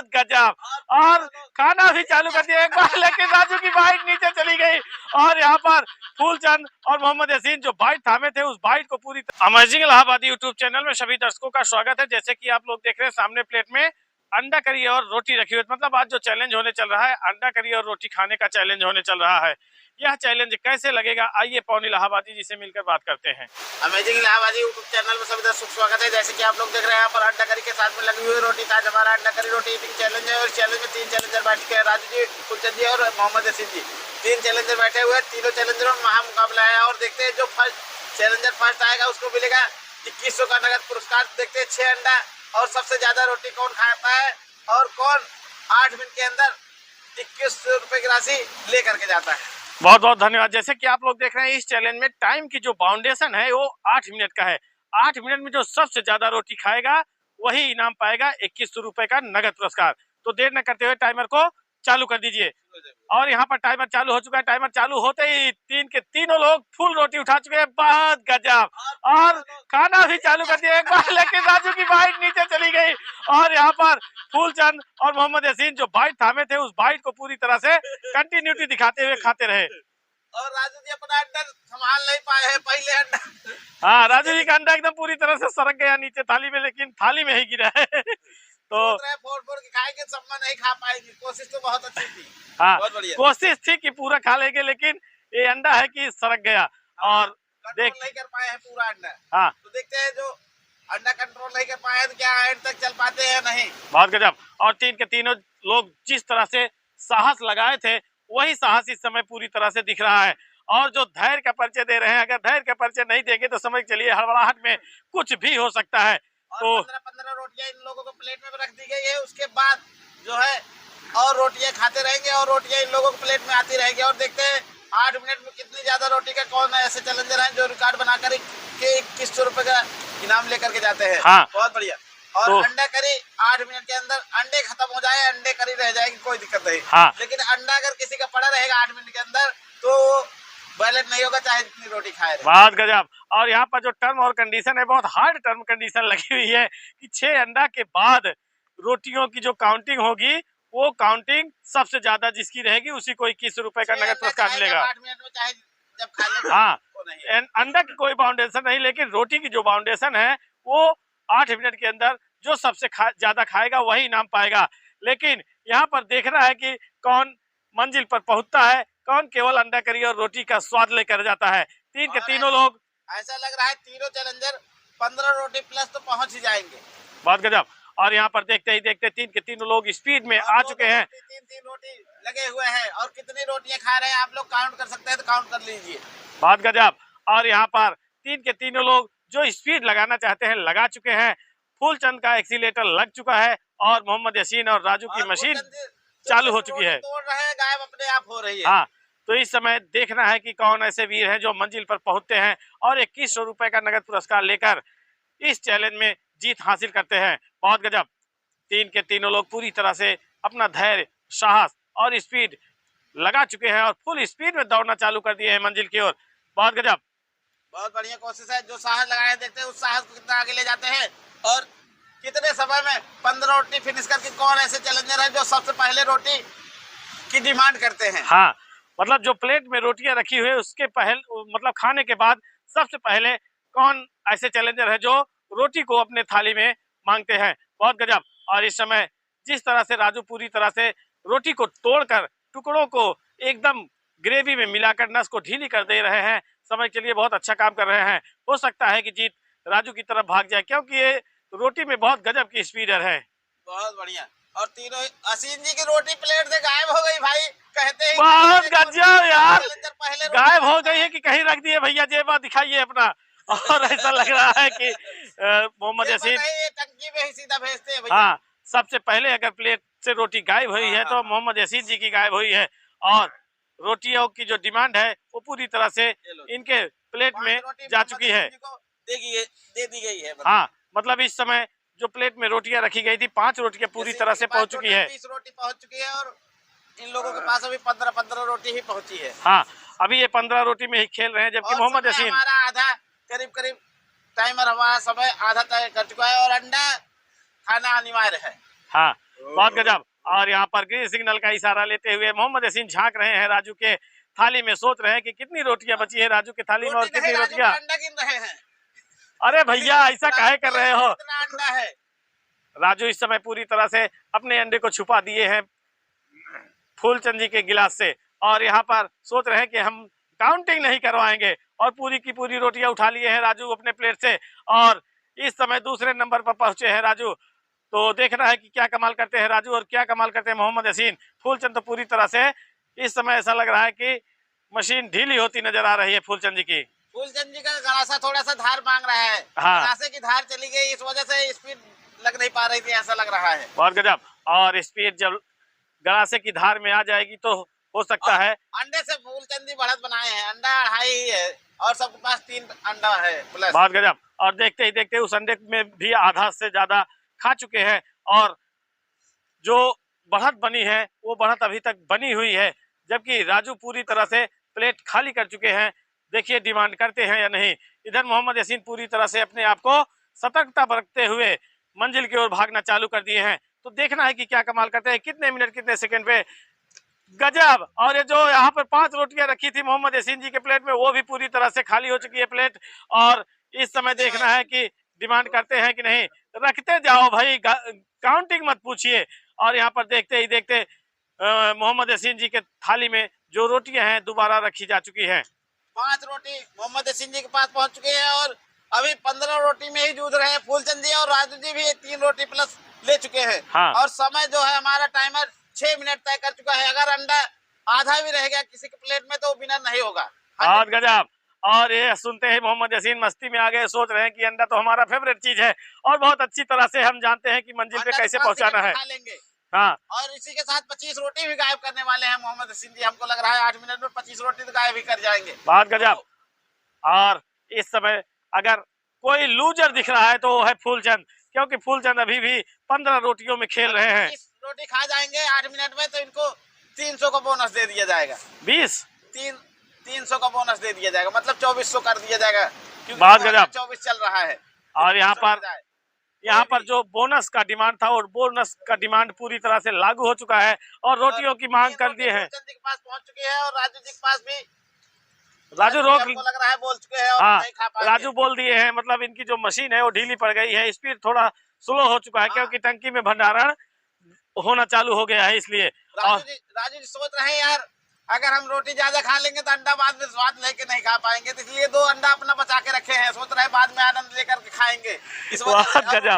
बहुत गजब। और खाना भी चालू कर दिया एक बार, लेकिन राजू की बाइट नीचे चली गई और यहाँ पर फूलचंद और मोहम्मद यासीन जो बाइट थामे थे उस बाइट को पूरी अमेजिंग इलाहाबादी यूट्यूब चैनल में सभी दर्शकों का स्वागत है। जैसे कि आप लोग देख रहे हैं सामने प्लेट में अंडा करी और रोटी रखी हुई, मतलब आज जो चैलेंज होने चल रहा है अंडा करी और रोटी खाने का चैलेंज होने चल रहा है। यह चैलेंज कैसे लगेगा, आइए पवन इलाहाबादी जी से मिलकर बात करते हैं। अमेजिंग इलाहाबादी यूट्यूब चैनल में सभी दर्शकों स्वागत है। जैसे कि आप लोग देख रहे हैं यहाँ पर अंडा करी के साथ में लगी हुई रोटी, आज हमारा अंडा करी रोटी ईटिंग चैलेंज है और चैलेंज में 3 चैलेंजर बैठ के राजू जी, फुलचंद जी और मोहम्मद यासीन जी 3 चैलेंजर बैठे हुए हैं। तीनों चैलेंजरों में महा मुकाबला है और देखते हैं जो फर्स्ट आएगा उसको मिलेगा 2100 का नगद पुरस्कार। देखते हैं 6 अंडा और सबसे ज्यादा रोटी कौन खाता है और कौन 8 मिनट के अंदर 2100 रुपए की राशि लेकर के जाता है। बहुत बहुत धन्यवाद। जैसे कि आप लोग देख रहे हैं इस चैलेंज में टाइम की जो बाउंडेशन है वो 8 मिनट का है। 8 मिनट में जो सबसे ज्यादा रोटी खाएगा वही इनाम पाएगा 2100 रुपए का नगद पुरस्कार। तो देर न करते हुए टाइमर को चालू कर दीजिए। और यहाँ पर टाइमर चालू हो चुका है। टाइमर चालू होते ही 3 के तीनों लोग फुल रोटी उठा चुके हैं। बहुत गजब। और खाना भी चालू कर दिया एक बार, लेकिन राजू की बाइट नीचे चली गई और यहाँ पर फूलचंद और मोहम्मद यासीन जो बाइट थामे थे उस बाइट को पूरी तरह से कंटिन्यूटी दिखाते हुए खाते रहे। और राजू जी अपना अंडा संभाल नहीं पाए हैं पहले अंडा। हाँ, राजू जी का अंडा एकदम पूरी तरह से सरक गया नीचे थाली में, लेकिन थाली में ही गिरा है। तो फोड़ के खाएंगे, सब में नहीं खा पाएंगे। कोशिश तो बहुत अच्छी थी। हाँ, बहुत बढ़िया कोशिश थी कि पूरा खा लेंगे, लेकिन ये अंडा है कि सरक गया। और कंट्रोल नहीं कर पाए हैं पूरा अंडा। हाँ, तो देखते हैं जो अंडा कंट्रोल नहीं कर पाए तो क्या एंड तक चल पाते हैं नहीं। बहुत गजब। और 3 के तीनों लोग जिस तरह से साहस लगाए थे वही साहस इस समय पूरी तरह से दिख रहा है। और जो धैर्य का परिचय दे रहे हैं, अगर धैर्य का परिचय नहीं देंगे तो समझ चलिए हड़बड़ाहट में कुछ भी हो सकता है। तो 15 रोटियां इन लोगों को प्लेट में रख दी गई है। उसके बाद जो है और रोटियां खाते रहेंगे और रोटियां इन लोगों को प्लेट में आती रहेगी। और देखते हैं 8 मिनट में कितनी ज्यादा रोटी का कौन ऐसे चैलेंजर हैं जो रिकॉर्ड बनाकर 2100 रुपए का इनाम लेकर के जाते हैं। हाँ, बहुत बढ़िया। और तो अंडा करी 8 मिनट के अंदर अंडे खत्म हो जाए, अंडे करी रह जाएगी, कोई दिक्कत नहीं। हाँ, लेकिन अंडा अगर किसी का पड़ा रहेगा 8 मिनट के अंदर तो बैलेंस नहीं होगा, चाहे जितनी रोटी खाए। बहुत गजब। और यहाँ पर जो टर्म और कंडीशन है, बहुत हार्ड टर्म कंडीशन लगी हुई है कि 6 अंडा के बाद रोटियों की जो काउंटिंग होगी वो काउंटिंग सबसे ज्यादा जिसकी रहेगी उसी को 2100 रुपए का नगद पुरस्कार मिलेगा। 8 मिनट में चाहे जब खा ले। हाँ, अंडा की कोई बाउंडेशन नहीं, लेकिन रोटी की जो बाउंडेशन है वो 8 मिनट के अंदर जो सबसे ज्यादा खाएगा वही इनाम पाएगा। लेकिन यहाँ पर देखना है कि कौन मंजिल पर पहुंचता है, कौन केवल अंडा करी और रोटी का स्वाद लेकर जाता है। 3 के तीनों लोग, ऐसा लग रहा है तीनों चैलेंजर 15 रोटी प्लस तो पहुंच ही जाएंगे। बहुत गजब। और यहाँ पर देखते ही देखते 3 के तीनों लोग स्पीड में आ चुके हैं। 3 रोटी लगे हुए हैं और कितनी रोटियां खा रहे हैं आप लोग काउंट कर सकते हैं तो काउंट कर लीजिए। बहुत गजब। और यहाँ पर 3 के तीनों लोग जो स्पीड लगाना चाहते हैं लगा चुके हैं। फूलचंद का एक्सीलेटर लग चुका है और मोहम्मद यासीन और राजू की मशीन चालू हो चुकी है। तोड़ रहे हैं, गायब अपने आप हो रही है। हाँ, तो इस समय देखना है कि कौन ऐसे वीर हैं जो मंजिल पर पहुंचते हैं और 2100 रुपए का नगद पुरस्कार लेकर इस चैलेंज में जीत हासिल करते हैं। बहुत गजब। 3 के तीनों लोग पूरी तरह से अपना धैर्य, साहस और स्पीड लगा चुके हैं और फुल स्पीड में दौड़ना चालू कर दिए हैं मंजिल की ओर। बहुत गजब। बहुत बढ़िया कोशिश है। जो साहस लगाए देखते हैं उस साहस को कितना आगे ले जाते हैं और कितने समय में 15 रोटी फिनिश करके कौन ऐसे चैलेंजर है जो सबसे पहले रोटी की डिमांड करते हैं। हाँ, मतलब जो प्लेट में रोटियां रखी हुई है उसके मतलब खाने के बाद सबसे पहले कौन ऐसे चैलेंजर है जो रोटी को अपने थाली में मांगते हैं। बहुत गजब। और इस समय जिस तरह से राजू पूरी तरह से रोटी को तोड़कर टुकड़ों को एकदम ग्रेवी में मिलाकर नस को ढीली कर दे रहे हैं, समझ के लिए बहुत अच्छा काम कर रहे हैं। हो सकता है कि जीत राजू की तरफ भाग जाए, क्योंकि ये रोटी में बहुत गजब की स्पीडर है। बहुत बढ़िया। और तीनों असीम जी की रोटी प्लेट से गायब हो गई भाई, कहते हैं बहुत गजब यार, गायब हो गई है कि कहीं रख दिए भैया, जेबा दिखाइए अपना। और ऐसा लग रहा है कि मोहम्मद यासीन टंकी में ही सीधा भेजते हैं। हाँ, सबसे पहले अगर प्लेट से रोटी गायब हुई है तो मोहम्मद यासीन जी की गायब हुई है और रोटियों की जो डिमांड है वो पूरी तरह से इनके प्लेट में जा चुकी है, दे दी गई है। हाँ, मतलब इस समय जो प्लेट में रोटियां रखी गई थी 5 रोटियां पूरी तरह से पहुंच चुकी है। 20 रोटी पहुंच चुकी है और इन लोगों के पास अभी 15 रोटी ही पहुंची है। हाँ, अभी ये 15 रोटी में ही खेल रहे हैं, जबकि मोहम्मद यासीन हमारा आधा करीब टाइमर हमारा समय आधा तय कर चुका है और अंडा खाना अनिवार्य है। हाँ, बहुत गजब। और यहाँ पर ग्रीन सिग्नल का इशारा लेते हुए मोहम्मद यासीन झांक रहे हैं राजू के थाली में, सोच रहे हैं कि कितनी रोटियां बची है राजू के थाली में और कितनी रोटियां। अंडा गिन रहे हैं। अरे भैया ऐसा काहे कर रहे हो। कितना अंडा है। राजू इस समय पूरी तरह से अपने अंडे को छुपा दिए हैं फूलचंद जी के गिलास से, और यहाँ पर सोच रहे हैं कि हम काउंटिंग नहीं करवाएंगे, और पूरी की पूरी रोटियां उठा लिए हैं राजू अपने प्लेट से, और इस समय दूसरे नंबर पर पहुंचे हैं राजू। तो देखना है कि क्या कमाल करते हैं राजू और क्या कमाल करते हैं मोहम्मद यासीन। फूलचंद तो पूरी तरह से इस समय ऐसा लग रहा है कि मशीन ढीली होती नजर आ रही है फूलचंद जी की। फूलचंद जी का गलासा थोड़ा सा धार मांग रहा है। हाँ। गलासे की धार चली गई, इस वजह से स्पीड लग नहीं पा रही थी, ऐसा लग रहा है। बहुत गजब। और स्पीड जब गलासे की धार में आ जाएगी तो हो सकता है। अंडे से फूलचंद जी बढ़त बनाए हैं, अंडा हाई ही है और सबके पास 3 अंडा है प्लस। बहुत गजब। और देखते ही देखते उस अंडे में भी आधा से ज्यादा खा चुके हैं, और जो बढ़त बनी है वो बढ़त अभी तक बनी हुई है, जबकि राजू पूरी तरह से प्लेट खाली कर चुके हैं। देखिए डिमांड करते हैं या नहीं। इधर मोहम्मद यासीन पूरी तरह से अपने आप को सतर्कता बरतते हुए मंजिल की ओर भागना चालू कर दिए हैं। तो देखना है कि क्या कमाल करते हैं, कितने मिनट कितने सेकंड पे। गजब। और ये जो यहाँ पर 5 रोटियां रखी थी मोहम्मद यासीन जी के प्लेट में, वो भी पूरी तरह से खाली हो चुकी है प्लेट। और इस समय देखना है कि डिमांड करते हैं कि नहीं। रखते जाओ भाई, काउंटिंग मत पूछिए। और यहाँ पर देखते ही देखते मोहम्मद यासीन जी के थाली में जो रोटियां हैं दोबारा रखी जा चुकी हैं। 5 रोटी मोहम्मद यासीन जी के पास पहुंच चुके हैं और अभी 15 रोटी में ही जूझ रहे हैं फूलचंद जी, और राजू जी भी 3 रोटी प्लस ले चुके हैं। हाँ। और समय जो है हमारा टाइमर 6 मिनट तय कर चुका है। अगर अंडा आधा भी रह गया किसी के प्लेट में तो विनर नहीं होगा। बहुत गजब। और ये सुनते ही मोहम्मद यासीन मस्ती में आ गए, सोच रहे हैं कि अंडा तो हमारा फेवरेट चीज है और बहुत अच्छी तरह से हम जानते हैं कि मंजिल पे कैसे पहुंचाना है। हाँ। और इसी के साथ 25 रोटी भी गायब करने वाले हैं मोहम्मद यासीन जी। हमको लग रहा है 8 मिनट में 25 रोटी तो गायब ही कर जाएंगे। बहुत गजब। और इस समय अगर कोई लूजर दिख रहा है तो वो है फूलचंद, क्योंकि फूलचंद अभी भी 15 रोटियों में खेल रहे हैं। 20 रोटी खा जाएंगे 8 मिनट में तो इनको 300 का बोनस दे दिया जाएगा। 300 का बोनस दे दिया जाएगा, मतलब 2400 कर दिया जाएगा, बहुत गजब। 24 चल रहा है। और यहाँ पर जो बोनस का डिमांड था और बोनस का डिमांड पूरी तरह से लागू हो चुका है और रोटियों की मांग कर दी है। के पास पहुंच चुके हैं और राजू जी के पास भी। राजू रोक लग रहा है बोल चुके हैं और हाँ, नहीं खा पाएंगे। राजू बोल दिए हैं, मतलब इनकी जो मशीन है वो ढीली पड़ गई है, स्पीड थोड़ा स्लो हो चुका है। हाँ। क्योंकि टंकी में भंडारण होना चालू हो गया है इसलिए। राजू जी सोच रहे हैं यार अगर हम रोटी ज्यादा खा लेंगे तो अंडा बाद में स्वाद लेके नहीं खा पाएंगे, तो इसलिए 2 अंडा अपना बचा के रखे हैं। सोच रहे हैं बाद में आनंद लेकर के खाएंगे। इस वजह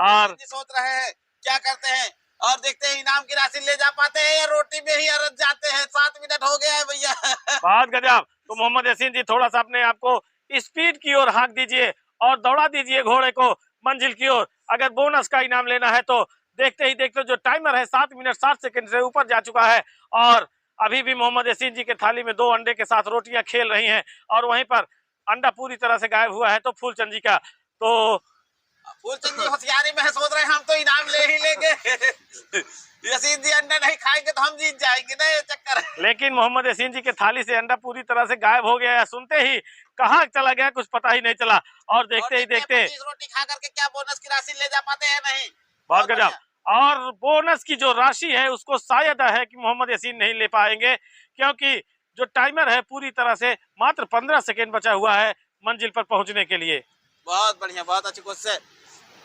और सोच रहे हैं क्या करते हैं और देखते हैं इनाम की राशि ले जा पाते हैं या रोटी में ही अरज जाते हैं। 7 मिनट हो गया है भैया। बहुत गजब। तो मोहम्मद यासीन जी थोड़ा सा अपने आप को स्पीड की ओर हाँक दीजिए और दौड़ा दीजिए घोड़े को मंजिल की ओर। अगर बोनस का इनाम लेना है तो देखते ही देखते जो टाइमर है 7 मिनट 60 सेकंड से ऊपर जा चुका है, और अभी भी मोहम्मद यासीन जी के थाली में 2 अंडे के साथ रोटियां खेल रही हैं, और वहीं पर अंडा पूरी तरह से गायब हुआ है। तो फूलचंद जी का तो फूलचंद जी होशियारी में सोच रहे हैं हम तो इनाम ले ही लेंगे। यासीन जी अंडा नहीं खाएंगे तो हम जीत जाएंगे ना, ये चक्कर है। लेकिन मोहम्मद यासीन जी के थाली से अंडा पूरी तरह से गायब हो गया है। सुनते ही कहाँ चला गया कुछ पता ही नहीं चला। और देखते ही देखते 25 रोटी खा करके क्या बोनस की राशि ले जा पाते हैं नहीं। बहुत गजब। और बोनस की जो राशि है उसको शायद है कि मोहम्मद यासीन नहीं ले पाएंगे, क्योंकि जो टाइमर है पूरी तरह से मात्र 15 सेकेंड बचा हुआ है मंजिल पर पहुंचने के लिए। बहुत बढ़िया, बहुत अच्छी कोशिश।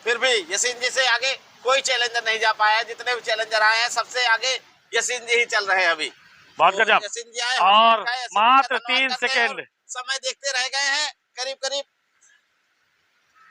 फिर भी यासीन जी से आगे कोई चैलेंजर नहीं जा पाया। जितने भी चैलेंजर आए हैं सबसे आगे यासीन जी ही चल रहे हैं अभी। बहुत गजब। यासीन जी आए और मात्र 3 सेकेंड समय देखते रह गए हैं। करीब करीब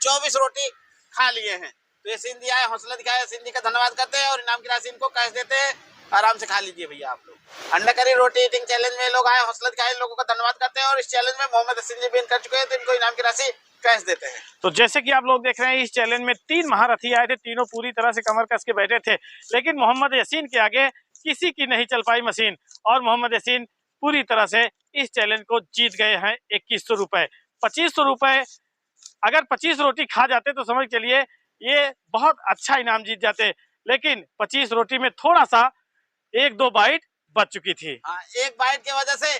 24 रोटी खा लिए हैं। तो यासीन जी आए, हौसला दिखाया, यासीन जी का धन्यवाद करते हैं और इनाम की राशि इनको कैश देते हैं। आराम से खा लीजिए भैया आप लोग। अंडा करी रोटी ईटिंग चैलेंज में लोग आए, हौसला दिखाए, लोगों का धन्यवाद करते हैं और इस चैलेंज में मोहम्मद यासीन जी विन कर चुके हैं तो इनको इनाम की राशि कैश देते हैं। तो जैसे कि आप लोग देख रहे हैं इस चैलेंज में 3 महारथी आए थे, तीनों पूरी तरह से कमर कस के बैठे थे, लेकिन मोहम्मद यासीन के आगे किसी की नहीं चल पाई मशीन, और मोहम्मद यासीन पूरी तरह से इस चैलेंज को जीत गए हैं 2100 रुपए। 2500 रुपए अगर 25 रोटी खा जाते तो समझ चलिए ये बहुत अच्छा इनाम जीत जाते, लेकिन 25 रोटी में थोड़ा सा 1-2 बाइट बच चुकी थी। हाँ, एक बाइट की वजह से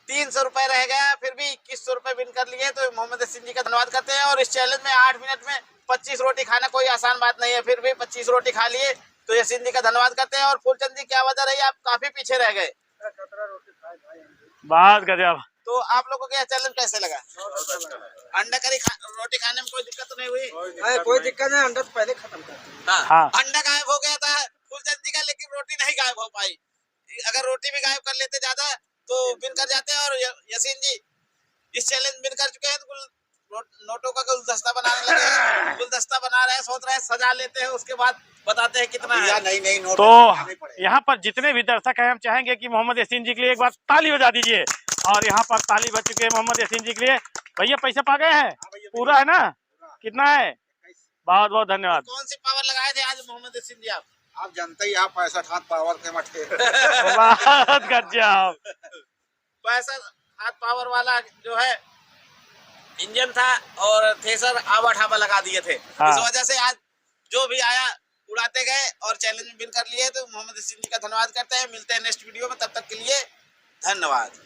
300 रुपए रह गया, फिर भी 2100 रुपए विन कर लिए। तो मोहम्मद यासीन जी का धन्यवाद करते हैं। और इस चैलेंज में 8 मिनट में 25 रोटी खाना कोई आसान बात नहीं है, फिर भी 25 रोटी खा लिए तो यासीन जी का धन्यवाद करते हैं। और फूलचंद जी, क्या वजह रही, आप काफी पीछे रह गए। बहुत गजब। तो आप लोगों को यह चैलेंज कैसे लगा? अंडा करी रोटी खाने में कोई दिक्कत तो नहीं हुई? कोई दिक्कत नहीं, अंडा तो पहले खत्म कर दिया। हाँ। अंडा गायब हो गया था फूलचंद जी का, लेकिन रोटी नहीं गायब हो पाई। अगर रोटी भी गायब कर लेते ज्यादा तो विन कर जाते हैं। और यासीन जी इस चैलेंज विन कर चुके हैं, तो नोटों का गुलदस्ता बनाने लगे हैं। गुलदस्ता बना रहे हैं, सोच रहे हैं सजा लेते हैं, उसके बाद बताते हैं कितना है। नहीं नोट तो यहाँ पर जितने भी दर्शक हैं, हम चाहेंगे कि मोहम्मद यासीन जी के लिए एक बार ताली बजा दीजिए। और यहाँ पर ताली बज चुके हैं मोहम्मद यासीन जी के लिए। भैया पैसे पा गए हैं? पूरा है ना? कितना है? बहुत बहुत धन्यवाद। कौन सी पावर लगाए थे आज मोहम्मद यासीन जी आप जानते ही, आप 65 हाथ पावर के मठे। बहुत गजब। 65 हाथ पावर वाला जो है इंजन था, और थ्रेसर आवा ठावा लगा दिए थे। हाँ। इस वजह से आज जो भी आया उड़ाते गए और चैलेंज में विन कर लिए। तो मोहम्मद यासीन जी का धन्यवाद करते हैं। मिलते हैं नेक्स्ट वीडियो में, तब तक के लिए धन्यवाद।